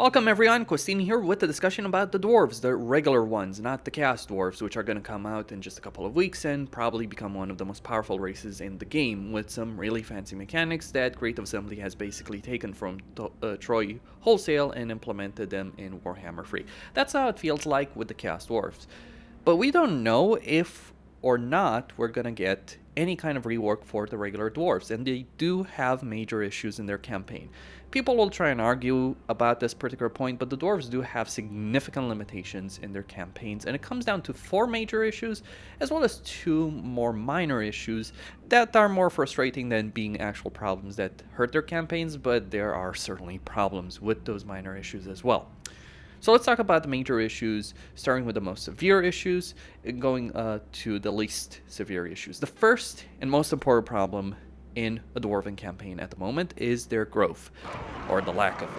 Welcome everyone, Costin here with the discussion about the dwarves, the regular ones, not the chaos dwarves, which are going to come out in just a couple of weeks and probably become one of the most powerful races in the game, with some really fancy mechanics that Creative Assembly has basically taken from Troy wholesale and implemented them in Warhammer 3. That's how it feels like with the chaos dwarves. But we don't know if or not we're going to get any kind of rework for the regular dwarves, and they do have major issues in their campaign. People will try and argue about this particular point, but the dwarves do have significant limitations in their campaigns, and it comes down to 4 major issues, as well as 2 more minor issues that are more frustrating than being actual problems that hurt their campaigns, but there are certainly problems with those minor issues as well. So let's talk about the major issues, starting with the most severe issues and going to the least severe issues. The first and most important problem in a dwarven campaign at the moment is their growth, or the lack of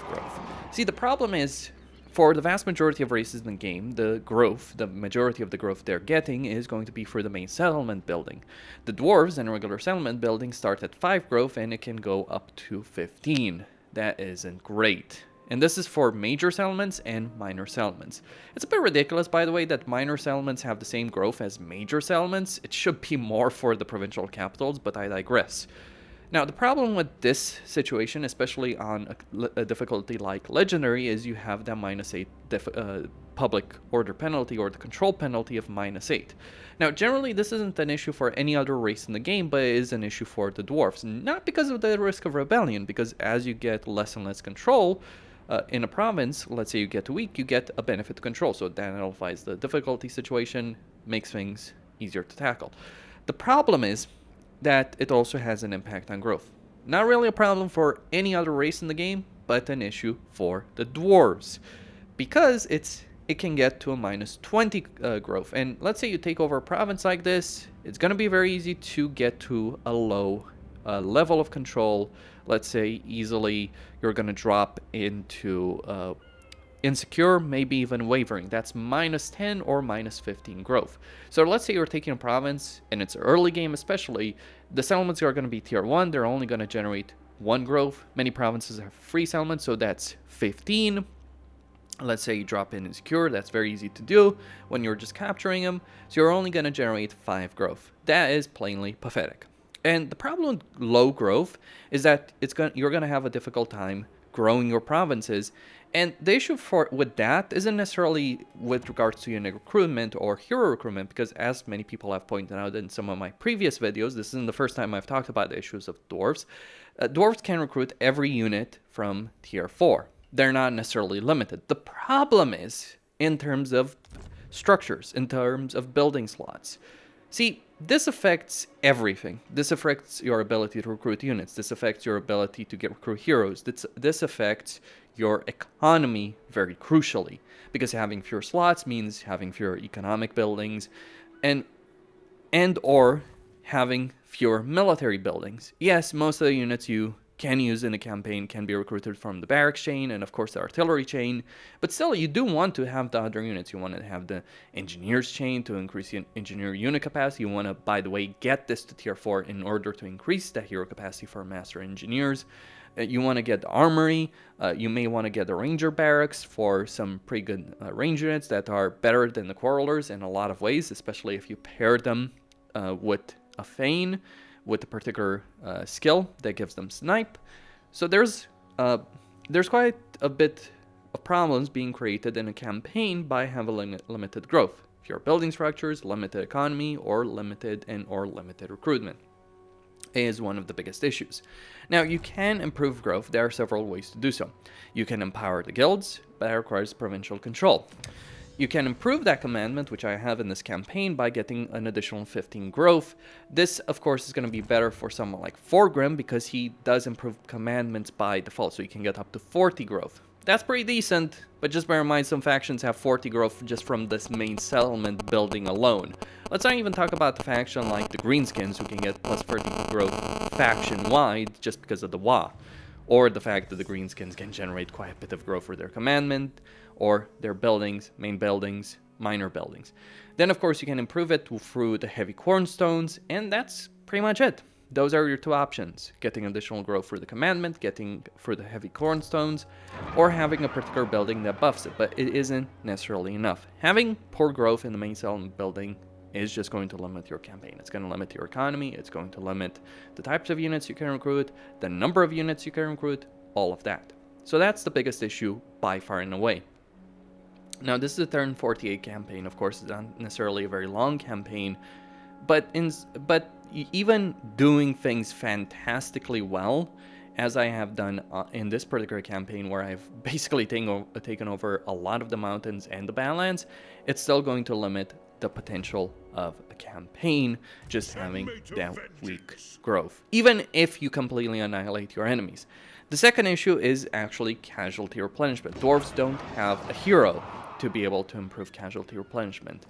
growth. See, the problem is, for the vast majority of races in the game, the majority of the growth they're getting is going to be for the main settlement building. The dwarves and regular settlement building start at 5 growth, and it can go up to 15. That isn't great. And this is for major settlements and minor settlements. It's a bit ridiculous, by the way, that minor settlements have the same growth as major settlements. It should be more for the provincial capitals, but I digress. Now, the problem with this situation, especially on a difficulty like Legendary, is you have that -8 public order penalty, or the control penalty of -8. Now, generally, this isn't an issue for any other race in the game, but it is an issue for the dwarves. Not because of the risk of rebellion, because as you get less and less control, in a province, let's say you get weak, you get a benefit to control, so that nullifies the difficulty situation, makes things easier to tackle. The problem is that it also has an impact on growth. Not really a problem for any other race in the game, but an issue for the dwarves, because it can get to a -20 growth. And let's say you take over a province like this, it's going to be very easy to get to a low level of control. Let's say easily you're going to drop into insecure, maybe even wavering. That's -10 or -15 growth. So let's say you're taking a province, and it's early game especially, the settlements are going to be tier 1, they're only going to generate 1 growth. Many provinces have 3 settlements, so that's 15. Let's say you drop in insecure, that's very easy to do when you're just capturing them, so you're only going to generate 5 growth. That is plainly pathetic. And the problem with low growth is that you're going to have a difficult time growing your provinces. And the issue with that isn't necessarily with regards to unit recruitment or hero recruitment, because as many people have pointed out in some of my previous videos, this isn't the first time I've talked about the issues of dwarves. Dwarves can recruit every unit from tier 4. They're not necessarily limited. The problem is in terms of structures, in terms of building slots. See, this affects everything. This affects your ability to recruit units. This affects your ability to recruit heroes. This affects your economy very crucially, because having fewer slots means having fewer economic buildings and or having fewer military buildings. Yes, most of the units you can use in a campaign can be recruited from the barracks chain and of course the artillery chain, but still you do want to have the other units. You want to have the engineers chain to increase the engineer unit capacity. You want to, by the way, get this to tier 4 in order to increase the hero capacity for master engineers. You want to get the armory. You may want to get the ranger barracks for some pretty good range units that are better than the quarrelers in a lot of ways, especially if you pair them with a Thane with a particular skill that gives them snipe. So there's quite a bit of problems being created in a campaign by having limited growth. Fewer building structures, limited economy, or limited recruitment is one of the biggest issues. Now, you can improve growth. There are several ways to do so. You can empower the guilds, but that requires provincial control. You can improve that commandment, which I have in this campaign, by getting an additional 15 growth. This, of course, is going to be better for someone like Forgrim, because he does improve commandments by default, so you can get up to 40 growth. That's pretty decent, but just bear in mind some factions have 40 growth just from this main settlement building alone. Let's not even talk about the faction like the Greenskins, who can get plus 30 growth faction-wide just because of the WA. Or the fact that the Greenskins can generate quite a bit of growth for their commandment, or their buildings, main buildings, minor buildings. Then of course you can improve it through the heavy cornstones, and that's pretty much it. those are your two options: getting additional growth for the commandment, getting for the heavy cornerstones, or having a particular building that buffs it, but it isn't necessarily enough. Having poor growth in the main settlement building is just going to limit your campaign. It's going to limit your economy, it's going to limit the types of units you can recruit, the number of units you can recruit, all of that. So that's the biggest issue by far and away. Now, this is a turn 48 campaign. Of course, it's not necessarily a very long campaign, but even doing things fantastically well, as I have done in this particular campaign, where I've basically taken over a lot of the mountains and the Badlands, it's still going to limit the potential of a campaign just having that weak growth, even if you completely annihilate your enemies. The second issue is actually casualty replenishment. Dwarves don't have a hero to be able to improve casualty replenishment.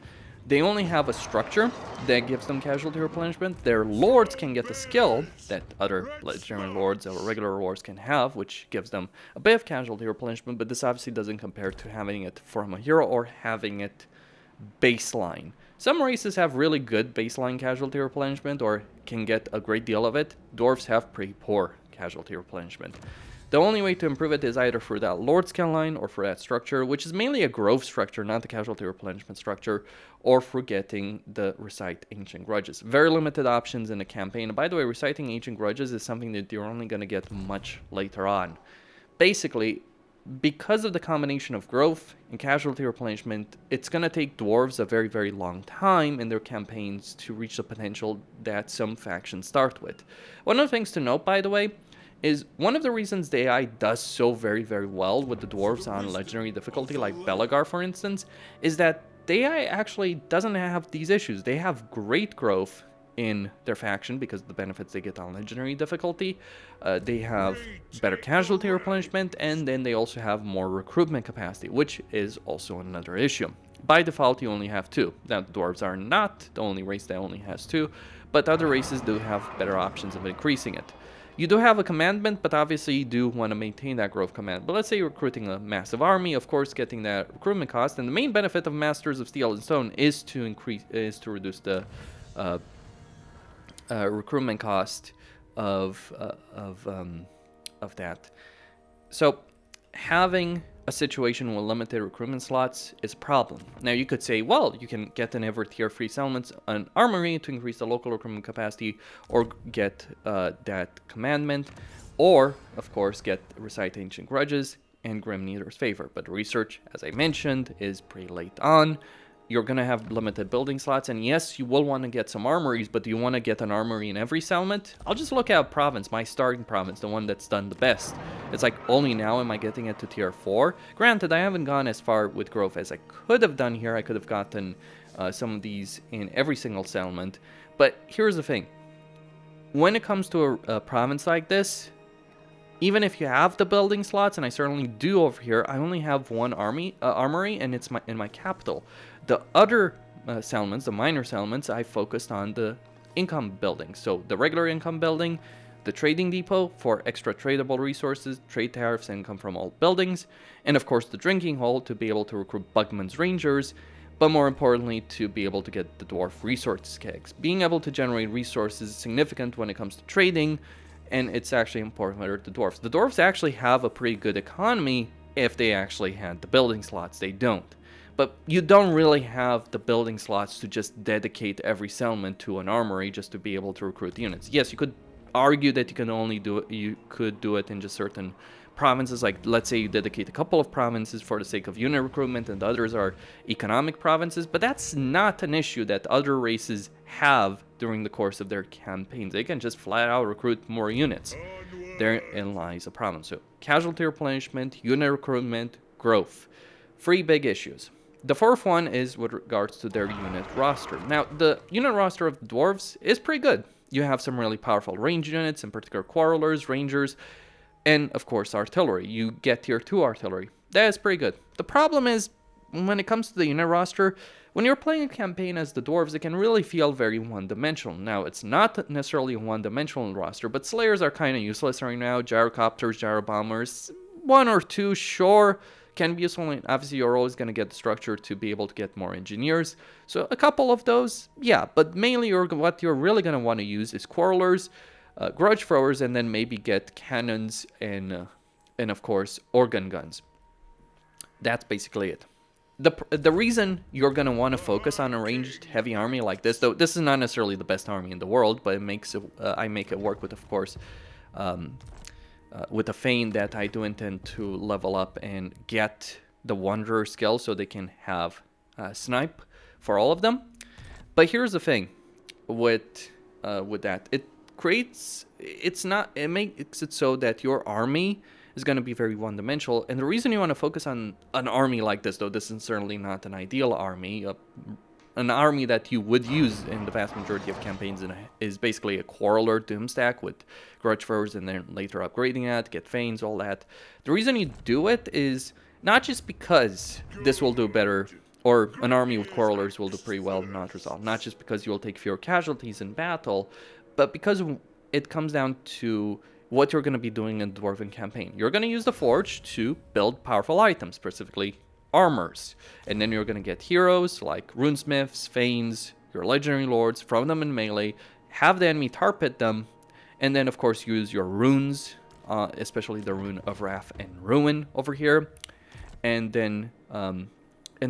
They only have a structure that gives them casualty replenishment. Their lords can get the skill that other legendary lords or regular lords can have, which gives them a bit of casualty replenishment, but this obviously doesn't compare to having it from a hero or having it baseline. Some races have really good baseline casualty replenishment or can get a great deal of it. Dwarves have pretty poor casualty replenishment. The only way to improve it is either through that lord skill line or for that structure, which is mainly a growth structure, not the casualty replenishment structure, or for getting the recite ancient grudges. Very limited options in the campaign. And by the way, reciting ancient grudges is something that you're only going to get much later on. Basically, because of the combination of growth and casualty replenishment, it's going to take dwarves a very, very long time in their campaigns to reach the potential that some factions start with. One of the things to note, by the way, is one of the reasons the AI does so very, very well with the dwarves on legendary difficulty, like Belagar, for instance, is that the AI actually doesn't have these issues. They have great growth in their faction because of the benefits they get on legendary difficulty. They have better casualty replenishment, and then they also have more recruitment capacity, which is also another issue. By default, you only have 2. Now, the dwarves are not the only race that only has 2, but other races do have better options of increasing it. You do have a commandment, but obviously you do want to maintain that growth command. But let's say you're recruiting a massive army, of course, getting that recruitment cost. And the main benefit of Masters of Steel and Stone is to reduce the recruitment cost of that. So having a situation with limited recruitment slots is a problem. Now you could say, well, you can get in every tier 3 settlements an armory to increase the local recruitment capacity, or get that commandment, or of course get recite ancient grudges and Grim Neater's favor. But research, as I mentioned, is pretty late on. You're going to have limited building slots, and yes, you will want to get some armories, but do you want to get an armory in every settlement? I'll just look at province, my starting province, the one that's done the best. It's like, only now am I getting it to tier 4. Granted, I haven't gone as far with growth as I could have done here. I could have gotten some of these in every single settlement, but here's the thing. When it comes to a province like this, even if you have the building slots, and I certainly do over here, I only have one armory, and it's in my capital. The other settlements, the minor settlements, I focused on the income building. So the regular income building, the trading depot for extra tradable resources, trade tariffs, income from all buildings, and of course the drinking hole to be able to recruit Bugman's Rangers, but more importantly to be able to get the dwarf resource kegs. Being able to generate resources is significant when it comes to trading, and it's actually important for the dwarves. The dwarves actually have a pretty good economy if they actually had the building slots. They don't. But you don't really have the building slots to just dedicate every settlement to an armory just to be able to recruit units. Yes, you could argue that you can only do it, you could do it in just certain provinces, like let's say you dedicate a couple of provinces for the sake of unit recruitment and the others are economic provinces, but that's not an issue that other races have during the course of their campaigns. They can just flat out recruit more units. Therein lies a problem. So casualty replenishment, unit recruitment, growth. 3 big issues. The fourth one is with regards to their unit roster. Now, the unit roster of the dwarves is pretty good. You have some really powerful range units, in particular quarrelers, rangers, and of course artillery. You get tier 2 artillery. That is pretty good. The problem is, when it comes to the unit roster, when you're playing a campaign as the dwarves, it can really feel very one-dimensional. Now, it's not necessarily a one-dimensional roster, but slayers are kind of useless right now. Gyrocopters, gyrobombers, 1 or 2, sure, can be useful, and obviously you're always going to get the structure to be able to get more engineers. So a couple of those, yeah, but mainly what you're really going to want to use is quarrelers, grudge throwers, and then maybe get cannons and of course organ guns. That's basically it. The reason you're going to want to focus on a ranged heavy army like this, though this is not necessarily the best army in the world, but it makes it, I make it work with, of course, with the Feign that I do intend to level up and get the Wanderer skill so they can have snipe for all of them. But here's the thing with that. It makes it so that your army is going to be very one-dimensional. And the reason you want to focus on an army like this, though this is certainly not an ideal army, an army that you would use in the vast majority of campaigns is basically a Quarreler Doomstack with grudge throwers and then later upgrading that, get Feigns, all that. The reason you do it is not just because this will do better, or an army with Quarrelers will do pretty well in non-resolve, not just because you will take fewer casualties in battle, but because it comes down to what you're going to be doing in the Dwarven campaign. You're going to use the Forge to build powerful items, specifically armors. And then you're going to get heroes like runesmiths, Feigns, your legendary lords, throw them in melee, have the enemy tar pit them, and then of course use your runes, especially the Rune of Wrath and Ruin over here. And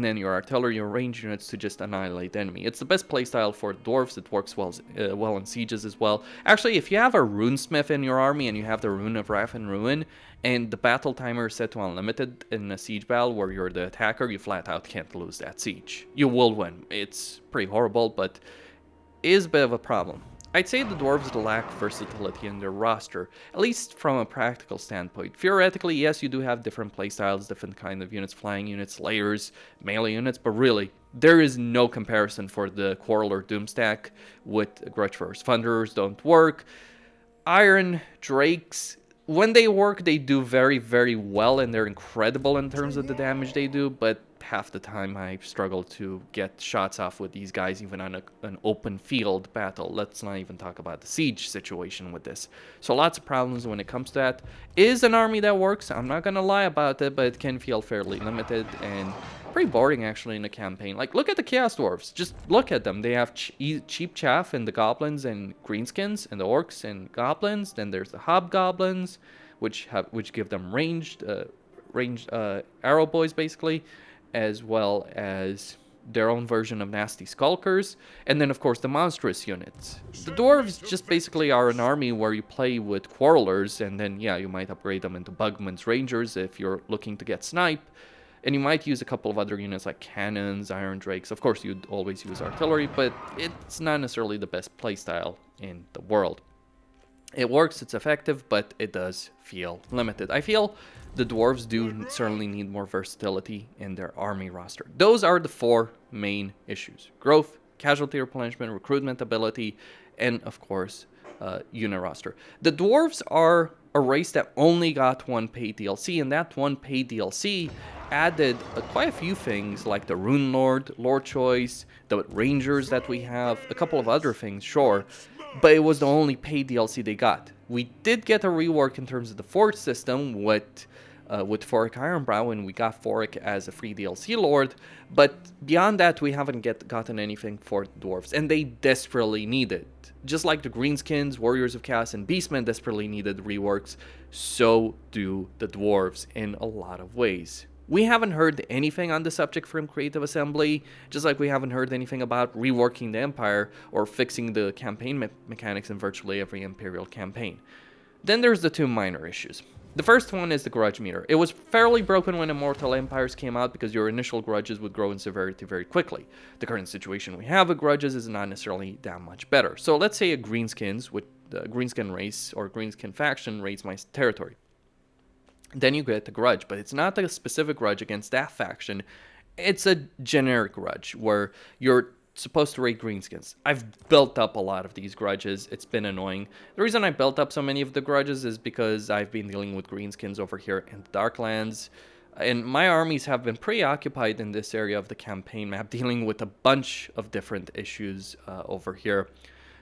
then your artillery, your range units to just annihilate the enemy. It's the best playstyle for dwarves. It works well in sieges as well. Actually, if you have a runesmith in your army and you have the Rune of Wrath and Ruin, and the battle timer is set to unlimited in a siege battle where you're the attacker, you flat out can't lose that siege. You will win. It's pretty horrible, but is a bit of a problem. I'd say the dwarves lack versatility in their roster, at least from a practical standpoint. Theoretically, yes, you do have different playstyles, different kind of units, flying units, layers, melee units, but really, there is no comparison for the Quarreler Doomstack with grudge throwers. Thunderers don't work. Iron Drakes, when they work, they do very, very well, and they're incredible in terms of the damage they do, but half the time I struggle to get shots off with these guys, even on an open field battle. Let's not even talk about the siege situation with this. So lots of problems when it comes to that. Is an army that works, I'm not gonna lie about it, but it can feel fairly limited and pretty boring actually in a campaign. Like, look at the Chaos Dwarves. Just look at them. They have cheap chaff in the goblins and greenskins, and the orcs and goblins. Then there's the hobgoblins, which give them ranged arrow boys basically, as well as their own version of nasty skulkers, and then of course the monstrous units. The dwarves just basically are an army where you play with quarrelers, and then yeah, you might upgrade them into Bugman's Rangers if you're looking to get snipe, and you might use a couple of other units like cannons, iron drakes. Of course you'd always use artillery, but it's not necessarily the best playstyle in the world. It works, it's effective, but it does feel limited. I feel the dwarves do certainly need more versatility in their army roster. Those are the four main issues: growth, casualty replenishment, recruitment ability, and of course, unit roster. The dwarves are a race that only got one paid DLC, and that one paid DLC added quite a few things like the Rune Lord, Lord Choice, the Rangers that we have, a couple of other things, sure, but it was the only paid DLC they got. We did get a rework in terms of the Forge system with Thoric Ironbrow, and we got Thoric as a free DLC Lord, but beyond that we haven't gotten anything for the dwarves, and they desperately need it. Just like the Greenskins, Warriors of Chaos, and Beastmen desperately needed reworks, so do the dwarves in a lot of ways. We haven't heard anything on the subject from Creative Assembly, just like we haven't heard anything about reworking the Empire or fixing the campaign mechanics in virtually every Imperial campaign. Then there's the two minor issues. The first one is the grudge meter. It was fairly broken when Immortal Empires came out because your initial grudges would grow in severity very quickly. The current situation we have with grudges is not necessarily that much better. So let's say a Greenskins with the Greenskin race or Greenskin faction raids my territory. Then you get the grudge, but it's not a specific grudge against that faction. It's a generic grudge where you're supposed to raid Greenskins. I've built up a lot of these grudges. It's been annoying. The reason I built up so many of the grudges is because I've been dealing with Greenskins over here in the Darklands, and my armies have been preoccupied in this area of the campaign map, dealing with a bunch of different issues over here.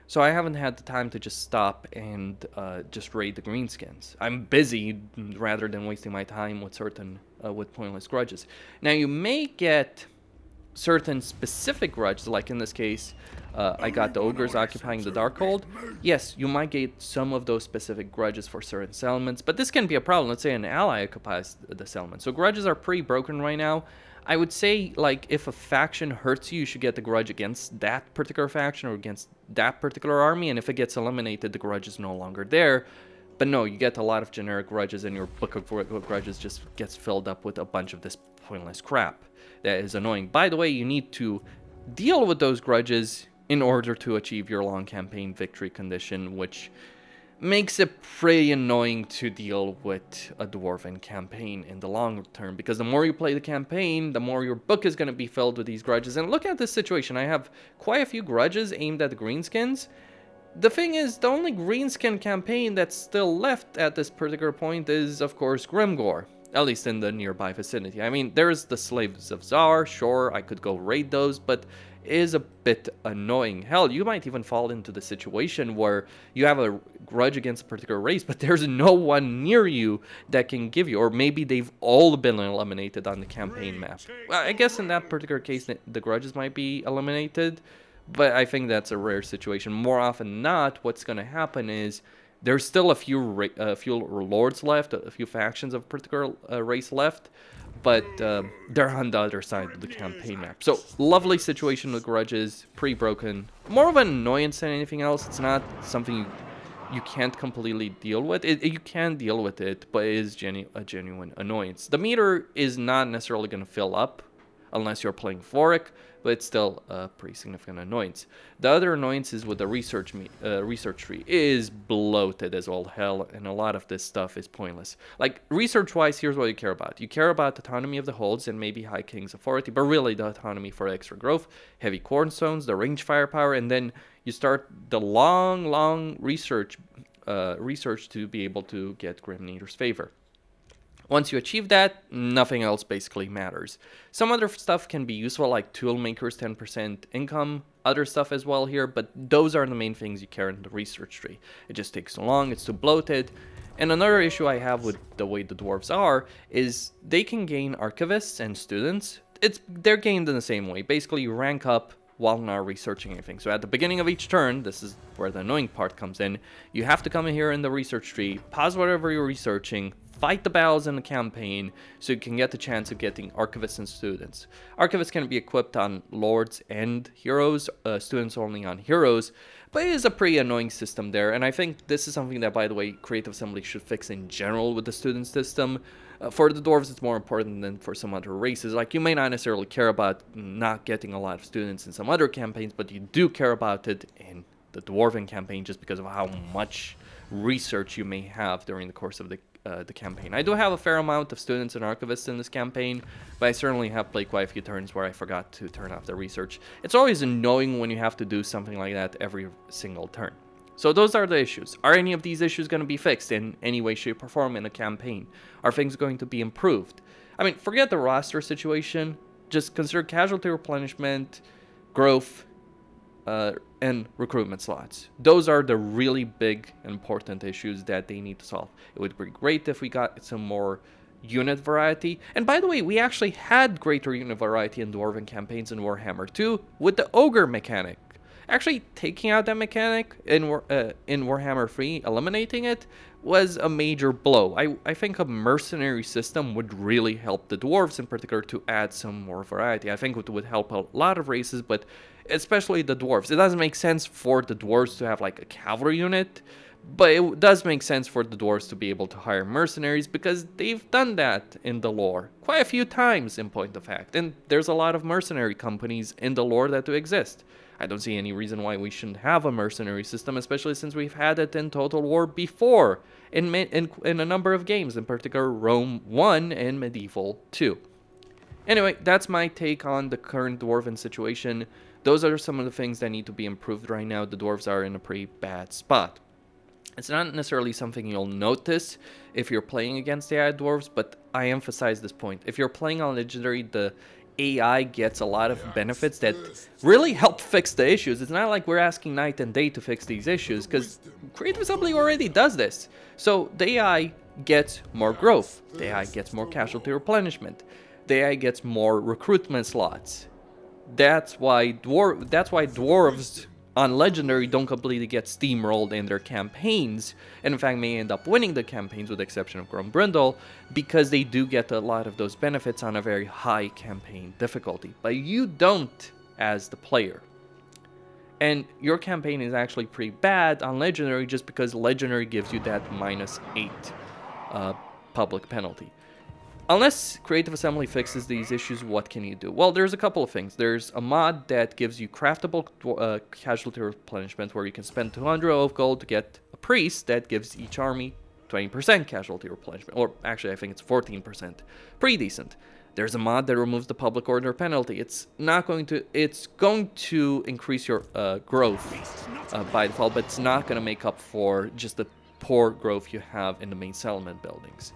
So I haven't had the time to just stop and just raid the greenskins. I'm busy rather than wasting my time with with pointless grudges. Now you may get certain specific grudges, like in this case, I got the ogres occupying the Darkhold. Yes, you might get some of those specific grudges for certain settlements, but this can be a problem. Let's say an ally occupies the settlement. So grudges are pretty broken right now. I would say, like, if a faction hurts you, you should get the grudge against that particular faction or against that particular army, and if it gets eliminated, the grudge is no longer there. But no, you get a lot of generic grudges, and your book of grudges just gets filled up with a bunch of this pointless crap. That is annoying. By the way, you need to deal with those grudges in order to achieve your long campaign victory condition, which makes it pretty annoying to deal with a dwarven campaign in the long term, because the more you play the campaign, the more your book is going to be filled with these grudges. And look at this situation. I have quite a few grudges aimed at the greenskins. The thing is, the only greenskin campaign that's still left at this particular point is, of course, Grimgore. At least in the nearby vicinity. I mean, there's the Slaves of Tsar, sure, I could go raid those, but it is a bit annoying. Hell, you might even fall into the situation where you have a grudge against a particular race, but there's no one near you that can give you, or maybe they've all been eliminated on the campaign map. Well, I guess in that particular case, the grudges might be eliminated, but I think that's a rare situation. More often than not, what's going to happen is there's still a few lords left, a few factions of a particular race left, but they're on the other side of the campaign map. So, lovely situation with grudges, pretty broken. More of an annoyance than anything else. It's not something you can't completely deal with. You can deal with it, but it is a genuine annoyance. The meter is not necessarily going to fill up unless you're playing Phoric, but it's still a pretty significant annoyance. The other annoyance is with the research tree. It is bloated as all hell, and a lot of this stuff is pointless. Like, research-wise, here's what you care about. You care about autonomy of the holds and maybe High King's authority, but really the autonomy for extra growth, heavy cornerstones, the range firepower, and then you start the long research to be able to get Grimneater's favor. Once you achieve that, nothing else basically matters. Some other stuff can be useful, like Toolmaker's 10% income, other stuff as well here, but those are the main things you care in the research tree. It just takes too long, it's too bloated. And another issue I have with the way the dwarves are is they can gain archivists and students. They're gained in the same way. Basically, you rank up while not researching anything. So at the beginning of each turn, this is where the annoying part comes in, you have to come in here in the research tree, pause whatever you're researching, fight the battles in the campaign so you can get the chance of getting archivists and students. Archivists can be equipped on lords and heroes, students only on heroes, but it is a pretty annoying system there, and I think this is something that, by the way, Creative Assembly should fix in general with the student system. For the dwarves, it's more important than for some other races. Like, you may not necessarily care about not getting a lot of students in some other campaigns, but you do care about it in the dwarven campaign just because of how much research you may have during the course of the campaign. I do have a fair amount of students and archivists in this campaign, but I certainly have played quite a few turns where I forgot to turn off the research. It's always annoying when you have to do something like that every single turn. So those are the issues. Are any of these issues going to be fixed in any way, shape, or form in a campaign? Are things going to be improved? I mean, forget the roster situation. Just consider casualty replenishment, growth, and recruitment slots. Those are the really big, important issues that they need to solve. It would be great if we got some more unit variety. And by the way, we actually had greater unit variety in Dwarven campaigns in Warhammer 2 with the Ogre mechanic. Actually, taking out that mechanic in Warhammer 3, eliminating it, was a major blow. I think a mercenary system would really help the dwarves in particular to add some more variety. I think it would help a lot of races, but especially the dwarves. It doesn't make sense for the dwarves to have like a cavalry unit, but it does make sense for the dwarves to be able to hire mercenaries because they've done that in the lore quite a few times in point of fact. And there's a lot of mercenary companies in the lore that do exist. I don't see any reason why we shouldn't have a mercenary system, especially since we've had it in Total War before in a number of games, in particular Rome 1 and Medieval 2. Anyway, that's my take on the current Dwarven situation. Those are some of the things that need to be improved right now. The Dwarves are in a pretty bad spot. It's not necessarily something you'll notice if you're playing against the AI Dwarves, but I emphasize this point. If you're playing on Legendary, the AI gets a lot of benefits that really help fix the issues. It's not like we're asking night and day to fix these issues, because Creative Assembly already does this. So the AI gets more growth, the AI gets more casualty replenishment, the AI gets more recruitment slots. That's why dwarves on Legendary don't completely get steamrolled in their campaigns, and in fact may end up winning the campaigns with the exception of Grumbrindle, because they do get a lot of those benefits on a very high campaign difficulty. But you don't as the player. And your campaign is actually pretty bad on Legendary just because Legendary gives you that -8 public penalty. Unless Creative Assembly fixes these issues, what can you do? Well, there's a couple of things. There's a mod that gives you craftable casualty replenishment, where you can spend 200 of gold to get a priest that gives each army 20% casualty replenishment. Or actually, I think it's 14%. Pretty decent. There's a mod that removes the public order penalty. It's going to increase your growth by default, but it's not going to make up for just the poor growth you have in the main settlement buildings.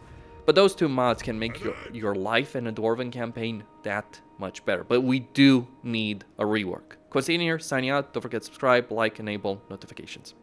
But those two mods can make your life in a Dwarven campaign that much better. But we do need a rework. Quasine here, signing out. Don't forget to subscribe, like, enable notifications.